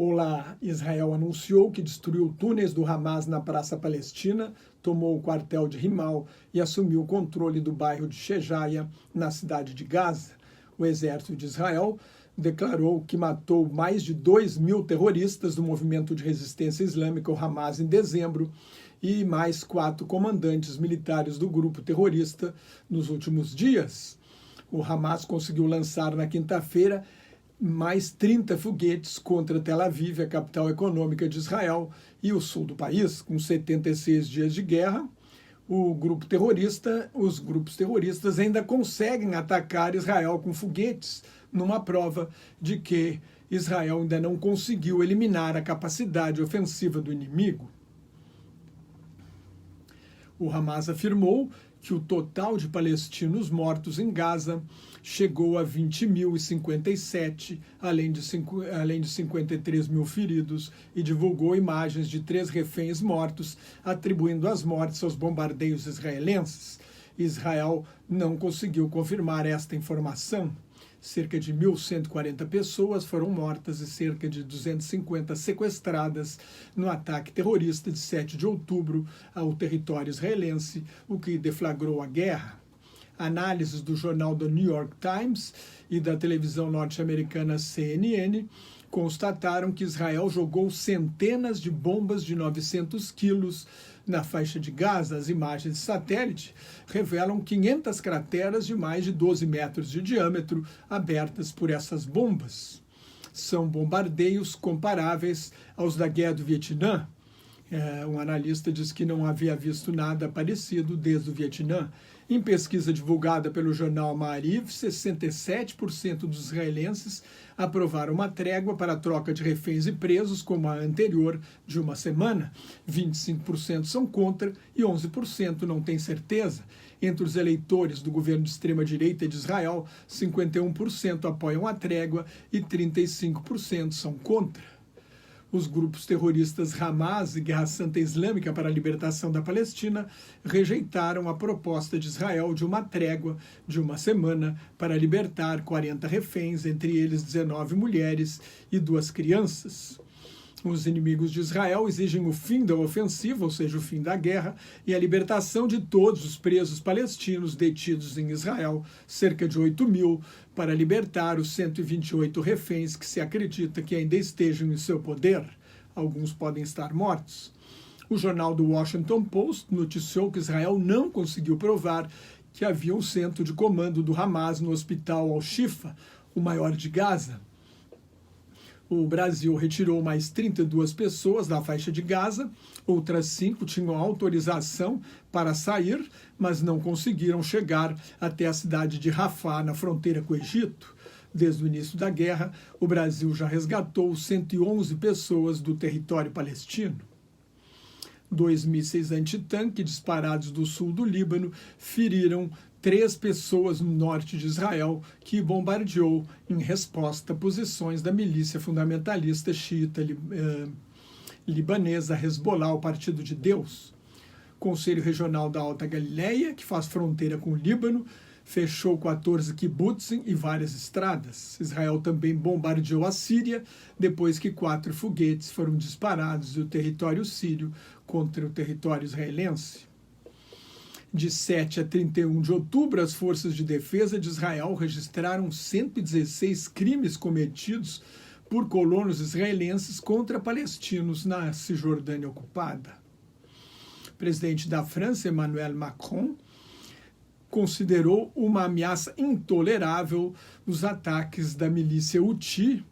Olá, Israel anunciou que destruiu túneis do Hamas na Praça Palestina, tomou o quartel de Rimal e assumiu o controle do bairro de Shejaia, na cidade de Gaza. O exército de Israel declarou que matou mais de 2.000 terroristas do movimento de resistência islâmica, o Hamas, em dezembro, e mais 4 comandantes militares do grupo terrorista nos últimos dias. O Hamas conseguiu lançar na quinta-feira mais 30 foguetes contra Tel Aviv, a capital econômica de Israel, e o sul do país. Com 76 dias de guerra, os grupos terroristas ainda conseguem atacar Israel com foguetes, numa prova de que Israel ainda não conseguiu eliminar a capacidade ofensiva do inimigo. O Hamas afirmou que o total de palestinos mortos em Gaza chegou a 20.057, além de 53 mil feridos, e divulgou imagens de 3 reféns mortos, atribuindo as mortes aos bombardeios israelenses. Israel não conseguiu confirmar esta informação. Cerca de 1.140 pessoas foram mortas e cerca de 250 sequestradas no ataque terrorista de 7 de outubro ao território israelense, o que deflagrou a guerra. Análises do jornal The New York Times e da televisão norte-americana CNN constataram que Israel jogou centenas de bombas de 900 quilos na faixa de Gaza. As imagens de satélite revelam 500 crateras de mais de 12 metros de diâmetro abertas por essas bombas. São bombardeios comparáveis aos da Guerra do Vietnã. Um analista diz que não havia visto nada parecido desde o Vietnã. Em pesquisa divulgada pelo jornal Maariv, 67% dos israelenses aprovaram uma trégua para a troca de reféns e presos, como a anterior, de uma semana. 25% são contra e 11% não têm certeza. Entre os eleitores do governo de extrema-direita de Israel, 51% apoiam a trégua e 35% são contra. Os grupos terroristas Hamas e Guerra Santa Islâmica para a Libertação da Palestina rejeitaram a proposta de Israel de uma trégua de uma semana para libertar 40 reféns, entre eles 19 mulheres e 2 crianças. Os inimigos de Israel exigem o fim da ofensiva, ou seja, o fim da guerra, e a libertação de todos os presos palestinos detidos em Israel, cerca de 8.000, para libertar os 128 reféns que se acredita que ainda estejam em seu poder. Alguns podem estar mortos. O jornal do Washington Post noticiou que Israel não conseguiu provar que havia um centro de comando do Hamas no hospital Al-Shifa, o maior de Gaza. O Brasil retirou mais 32 pessoas da faixa de Gaza, outras 5 tinham autorização para sair, mas não conseguiram chegar até a cidade de Rafah, na fronteira com o Egito. Desde o início da guerra, o Brasil já resgatou 111 pessoas do território palestino. 2 mísseis antitanque disparados do sul do Líbano feriram 3 pessoas no norte de Israel, que bombardeou em resposta a posições da milícia fundamentalista xiita libanesa Hezbollah, o Partido de Deus. O Conselho Regional da Alta Galileia, que faz fronteira com o Líbano, fechou 14 kibbutzim e várias estradas. Israel também bombardeou a Síria, depois que 4 foguetes foram disparados do território sírio contra o território israelense. De 7 a 31 de outubro, as forças de defesa de Israel registraram 116 crimes cometidos por colonos israelenses contra palestinos na Cisjordânia ocupada. O presidente da França, Emmanuel Macron, considerou uma ameaça intolerável os ataques da milícia Houthi,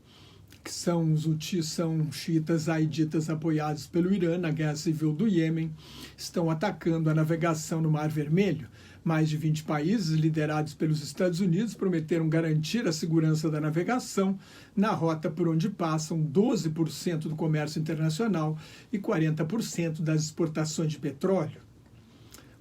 que os Houthis são xiitas aiditas apoiados pelo Irã na guerra civil do Iêmen, estão atacando a navegação no Mar Vermelho. Mais de 20 países, liderados pelos Estados Unidos, prometeram garantir a segurança da navegação na rota por onde passam 12% do comércio internacional e 40% das exportações de petróleo.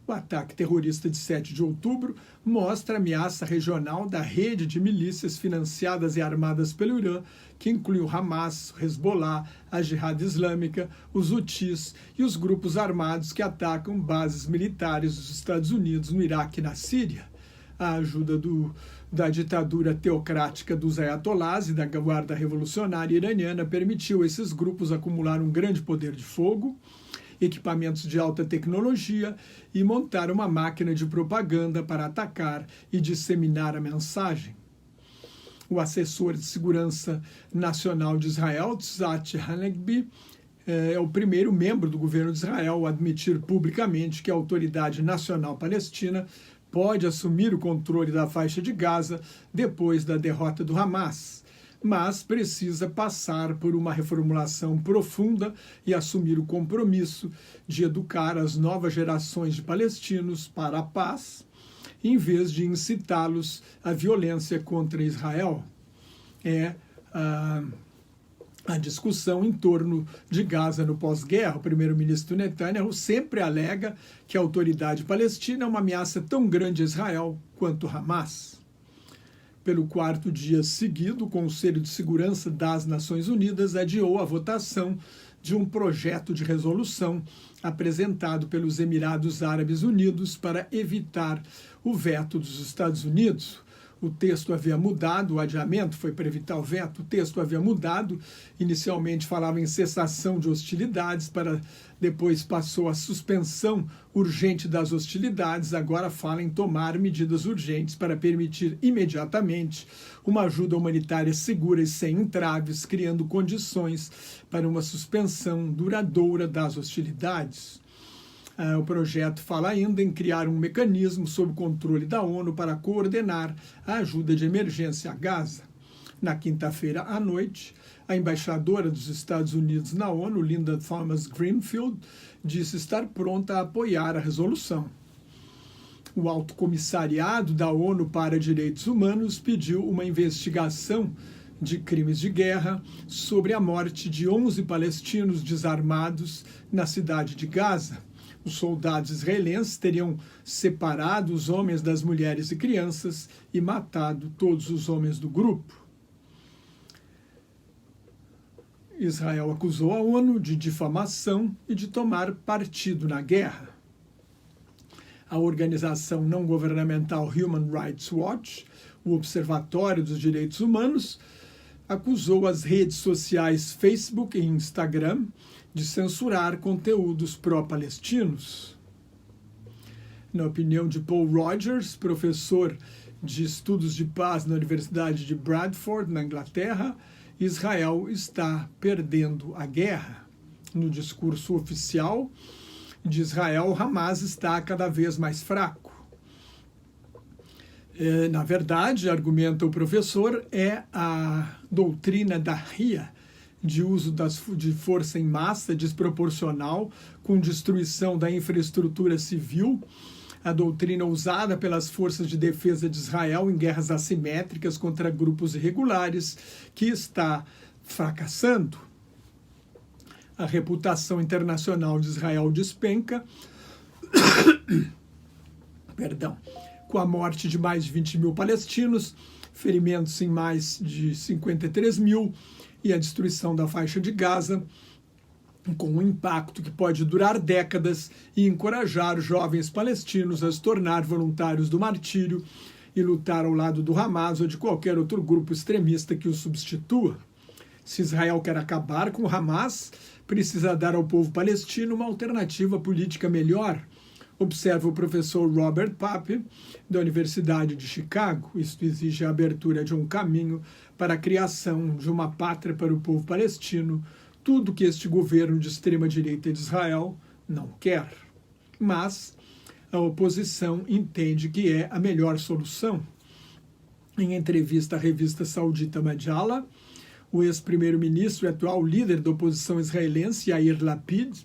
O ataque terrorista de 7 de outubro mostra a ameaça regional da rede de milícias financiadas e armadas pelo Irã, que inclui o Hamas, o Hezbollah, a Jihad Islâmica, os Houthis e os grupos armados que atacam bases militares dos Estados Unidos no Iraque e na Síria. A ajuda da ditadura teocrática dos ayatolás e da guarda revolucionária iraniana permitiu a esses grupos acumular um grande poder de fogo, equipamentos de alta tecnologia e montar uma máquina de propaganda para atacar e disseminar a mensagem. O assessor de segurança nacional de Israel, Tzat Hanegbi, é o primeiro membro do governo de Israel a admitir publicamente que a Autoridade Nacional Palestina pode assumir o controle da faixa de Gaza depois da derrota do Hamas, mas precisa passar por uma reformulação profunda e assumir o compromisso de educar as novas gerações de palestinos para a paz, em vez de incitá-los à violência contra Israel. A discussão em torno de Gaza no pós-guerra. O primeiro-ministro Netanyahu sempre alega que a autoridade palestina é uma ameaça tão grande a Israel quanto Hamas. Pelo quarto dia seguido, o Conselho de Segurança das Nações Unidas adiou a votação de um projeto de resolução apresentado pelos Emirados Árabes Unidos para evitar o veto dos Estados Unidos. O texto havia mudado, o adiamento foi para evitar o veto, o texto havia mudado, inicialmente falava em cessação de hostilidades, depois passou a suspensão urgente das hostilidades, agora fala em tomar medidas urgentes para permitir imediatamente uma ajuda humanitária segura e sem entraves, criando condições para uma suspensão duradoura das hostilidades. O projeto fala ainda em criar um mecanismo sob controle da ONU para coordenar a ajuda de emergência a Gaza. Na quinta-feira à noite, a embaixadora dos Estados Unidos na ONU, Linda Thomas-Greenfield, disse estar pronta a apoiar a resolução. O Alto Comissariado da ONU para Direitos Humanos pediu uma investigação de crimes de guerra sobre a morte de 11 palestinos desarmados na cidade de Gaza. Os soldados israelenses teriam separado os homens das mulheres e crianças e matado todos os homens do grupo. Israel acusou a ONU de difamação e de tomar partido na guerra. A organização não governamental Human Rights Watch, o Observatório dos Direitos Humanos, acusou as redes sociais Facebook e Instagram de censurar conteúdos pró-palestinos. Na opinião de Paul Rogers, professor de estudos de paz na Universidade de Bradford, na Inglaterra, Israel está perdendo a guerra. No discurso oficial de Israel, Hamas está cada vez mais fraco. Na verdade, argumenta o professor, é a doutrina da RIA, de uso de força em massa desproporcional, com destruição da infraestrutura civil, a doutrina usada pelas forças de defesa de Israel em guerras assimétricas contra grupos irregulares, que está fracassando. A reputação internacional de Israel despenca, com a morte de mais de 20 mil palestinos, ferimentos em mais de 53 mil, e a destruição da faixa de Gaza, com um impacto que pode durar décadas e encorajar jovens palestinos a se tornar voluntários do martírio e lutar ao lado do Hamas ou de qualquer outro grupo extremista que o substitua. Se Israel quer acabar com o Hamas, precisa dar ao povo palestino uma alternativa política melhor, observa o professor Robert Pape, da Universidade de Chicago. Isto exige a abertura de um caminho para a criação de uma pátria para o povo palestino, tudo que este governo de extrema-direita de Israel não quer. Mas a oposição entende que é a melhor solução. Em entrevista à revista saudita Majalla, o ex-primeiro-ministro e atual líder da oposição israelense, Yair Lapid,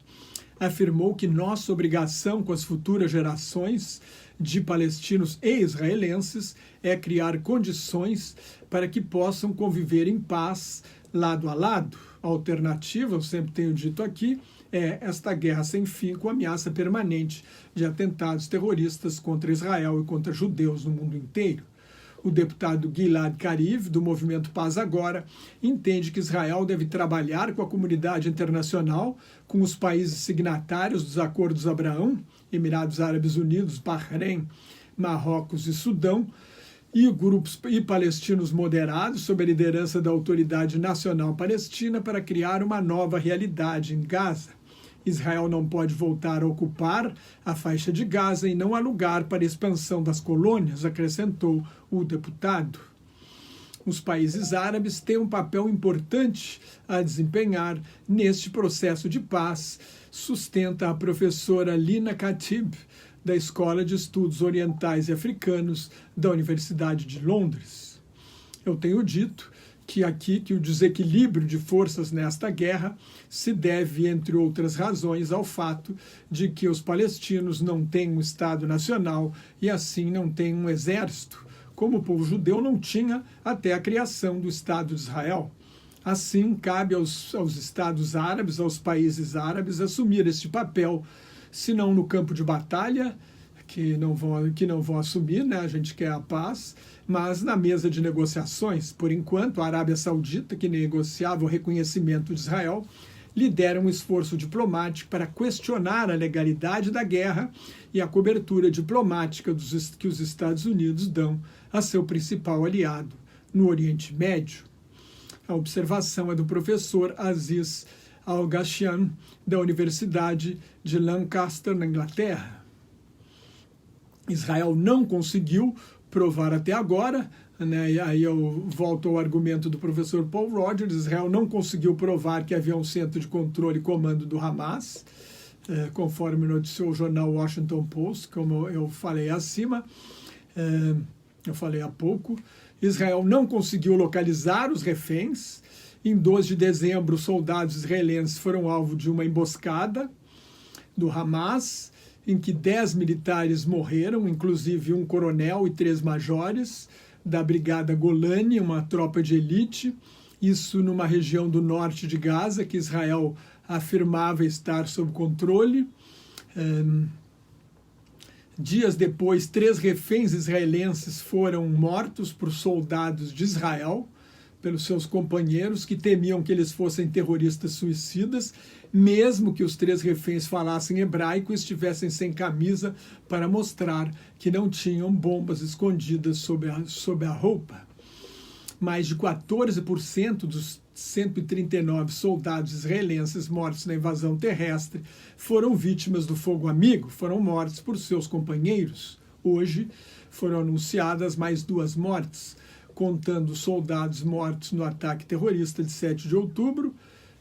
afirmou que nossa obrigação com as futuras gerações de palestinos e israelenses é criar condições para que possam conviver em paz lado a lado. A alternativa, eu sempre tenho dito aqui, é esta guerra sem fim com ameaça permanente de atentados terroristas contra Israel e contra judeus no mundo inteiro. O deputado Gilad Kariv, do movimento Paz Agora, entende que Israel deve trabalhar com a comunidade internacional, com os países signatários dos Acordos de Abraão, Emirados Árabes Unidos, Bahrein, Marrocos e Sudão, e grupos e palestinos moderados, sob a liderança da Autoridade Nacional Palestina, para criar uma nova realidade em Gaza. Israel não pode voltar a ocupar a faixa de Gaza e não há lugar para a expansão das colônias, acrescentou o deputado. Os países árabes têm um papel importante a desempenhar neste processo de paz, sustenta a professora Lina Khatib, da Escola de Estudos Orientais e Africanos da Universidade de Londres. Eu tenho dito que o desequilíbrio de forças nesta guerra se deve, entre outras razões, ao fato de que os palestinos não têm um Estado nacional e, assim, não têm um exército, como o povo judeu não tinha até a criação do Estado de Israel. Assim, cabe aos Estados árabes, aos países árabes, assumir este papel, se não no campo de batalha, que não vão assumir, né? A gente quer a paz, mas na mesa de negociações. Por enquanto, a Arábia Saudita, que negociava o reconhecimento de Israel, lidera um esforço diplomático para questionar a legalidade da guerra e a cobertura diplomática que os Estados Unidos dão a seu principal aliado no Oriente Médio. A observação é do professor Aziz Al-Ghashyan, da Universidade de Lancaster, na Inglaterra. Israel não conseguiu provar até agora, né? E aí eu volto ao argumento do professor Paul Rogers, Israel não conseguiu provar que havia um centro de controle e comando do Hamas, conforme noticiou o jornal Washington Post, como eu falei acima, eu falei há pouco. Israel não conseguiu localizar os reféns. Em 2 de dezembro, soldados israelenses foram alvo de uma emboscada do Hamas, em que 10 militares morreram, inclusive um coronel e 3 majores da Brigada Golani, uma tropa de elite, isso numa região do norte de Gaza, que Israel afirmava estar sob controle. Dias depois, 3 reféns israelenses foram mortos por soldados de Israel, pelos seus companheiros, que temiam que eles fossem terroristas suicidas, mesmo que os 3 reféns falassem hebraico e estivessem sem camisa, para mostrar que não tinham bombas escondidas sob a roupa. Mais de 14% dos 139 soldados israelenses mortos na invasão terrestre foram vítimas do fogo amigo, foram mortos por seus companheiros. Hoje foram anunciadas mais 2 mortes, contando soldados mortos no ataque terrorista de 7 de outubro,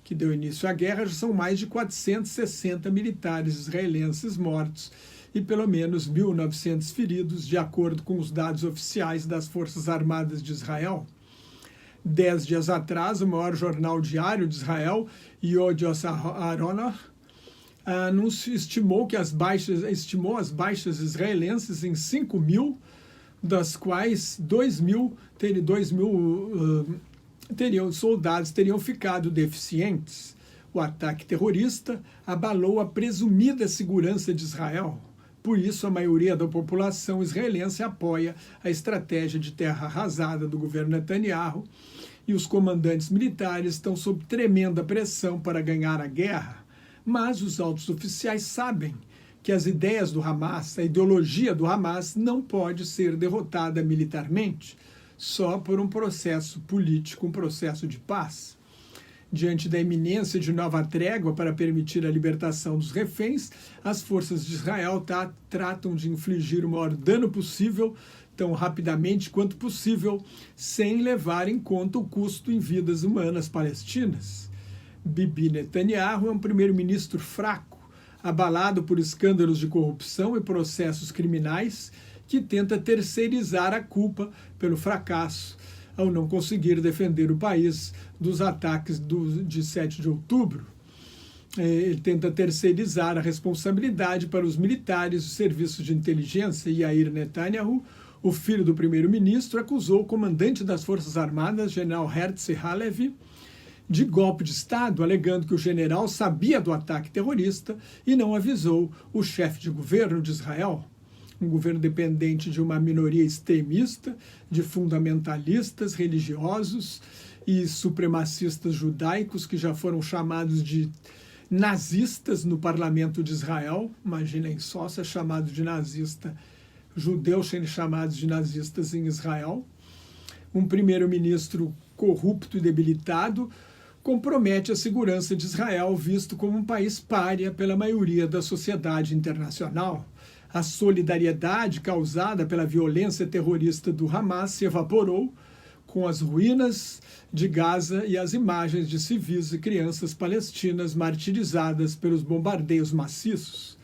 que deu início à guerra. Já são mais de 460 militares israelenses mortos e pelo menos 1.900 feridos, de acordo com os dados oficiais das Forças Armadas de Israel. 10 dias atrás, o maior jornal diário de Israel, Yediot Ahronoth, estimou as baixas israelenses em 5.000, das quais 2.000 soldados teriam ficado deficientes. O ataque terrorista abalou a presumida segurança de Israel. Por isso, a maioria da população israelense apoia a estratégia de terra arrasada do governo Netanyahu, e os comandantes militares estão sob tremenda pressão para ganhar a guerra. Mas os altos oficiais sabem que as ideias do Hamas, a ideologia do Hamas, não pode ser derrotada militarmente, só por um processo político, um processo de paz. Diante da iminência de nova trégua para permitir a libertação dos reféns, as forças de Israel tratam de infligir o maior dano possível, tão rapidamente quanto possível, sem levar em conta o custo em vidas humanas palestinas. Bibi Netanyahu é um primeiro-ministro fraco, abalado por escândalos de corrupção e processos criminais, que tenta terceirizar a culpa pelo fracasso ao não conseguir defender o país dos ataques de 7 de outubro. Ele tenta terceirizar a responsabilidade para os militares, os serviços de inteligência. Yair Netanyahu, o filho do primeiro-ministro, acusou o comandante das Forças Armadas, general Herzi Halevi, de golpe de Estado, alegando que o general sabia do ataque terrorista e não avisou o chefe de governo de Israel. Um governo dependente de uma minoria extremista, de fundamentalistas religiosos e supremacistas judaicos, que já foram chamados de nazistas no parlamento de Israel. Imaginem só ser chamado de nazista judeus serem chamados de nazistas em Israel. Um primeiro-ministro corrupto e debilitado compromete a segurança de Israel, visto como um país pária pela maioria da sociedade internacional. A solidariedade causada pela violência terrorista do Hamas se evaporou com as ruínas de Gaza e as imagens de civis e crianças palestinas martirizadas pelos bombardeios maciços.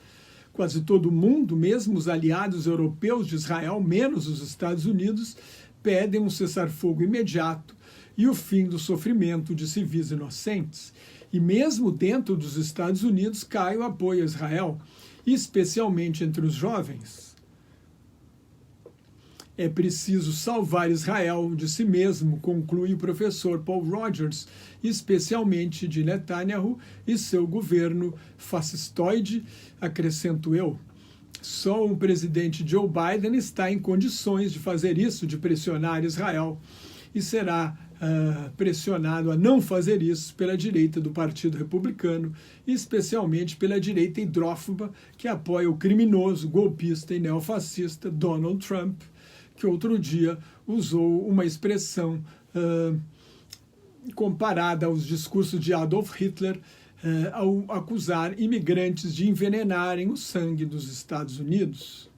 Quase todo o mundo, mesmo os aliados europeus de Israel, menos os Estados Unidos, pedem um cessar-fogo imediato e o fim do sofrimento de civis inocentes. E mesmo dentro dos Estados Unidos cai o apoio a Israel, especialmente entre os jovens. É preciso salvar Israel de si mesmo, conclui o professor Paul Rogers, especialmente de Netanyahu e seu governo fascistoide, acrescento eu. Só o presidente Joe Biden está em condições de fazer isso, de pressionar Israel, e será pressionado a não fazer isso pela direita do Partido Republicano, e especialmente pela direita hidrófoba que apoia o criminoso, golpista e neofascista Donald Trump, que outro dia usou uma expressão comparada aos discursos de Adolf Hitler ao acusar imigrantes de envenenarem o sangue dos Estados Unidos.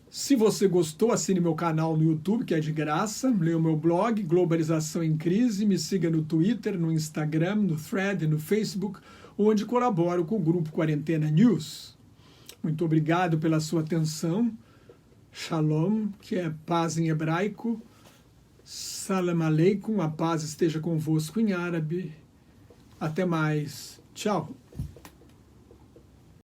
Se você gostou, assine meu canal no YouTube, que é de graça, leia o meu blog, Globalização em Crise, me siga no Twitter, no Instagram, no Thread, no Facebook, onde colaboro com o Grupo Quarentena News. Muito obrigado pela sua atenção. Shalom, que é paz em hebraico. Salam aleikum, a paz esteja convosco em árabe. Até mais. Tchau.